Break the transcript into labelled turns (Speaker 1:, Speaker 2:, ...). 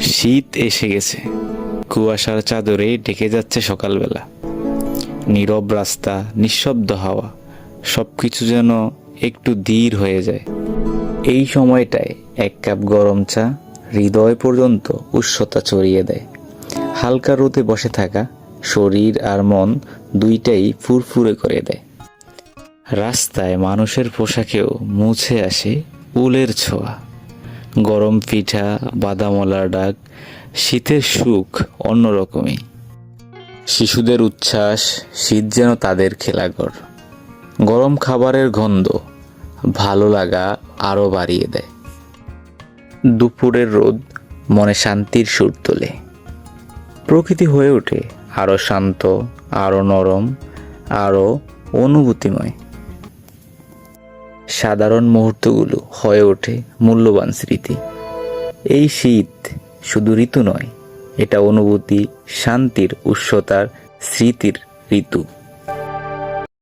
Speaker 1: শীত এসে গেছে, কুয়াশার চাদরে ঢেকে যাচ্ছে সকালবেলা। নীরব রাস্তা, নিঃশব্দ হাওয়া, সবকিছু যেন একটু ধীর হয়ে যায়। এই সময়টায় এক কাপ গরম চা হৃদয় পর্যন্ত উষ্ণতা ছড়িয়ে দেয়। হালকা রোদে বসে থাকা শরীর আর মন দুইটাই ফুরফুরে করে দেয়। রাস্তায় মানুষের পোশাকেও মুছে আসে উলের ছোঁয়া। গরম পিঠা, বাদামওয়ালার ডাক, শীতের সুখ অন্যরকমই। শিশুদের উচ্ছ্বাস, শীত যেন তাদের খেলাঘর। গরম খাবারের গন্ধ ভালো লাগা আরও বাড়িয়ে দেয়। দুপুরের রোদ মনে শান্তির সুর তোলে। প্রকৃতি হয়ে ওঠে আরও শান্ত, আরও নরম, আরও অনুভূতিময়। সাধারণ মুহূর্তগুলো হয়ে ওঠে মূল্যবান স্মৃতি। এই শীত শুধু ঋতু নয়, এটা অনুভূতি, শান্তির, উষ্ণতার, স্মৃতির ঋতু।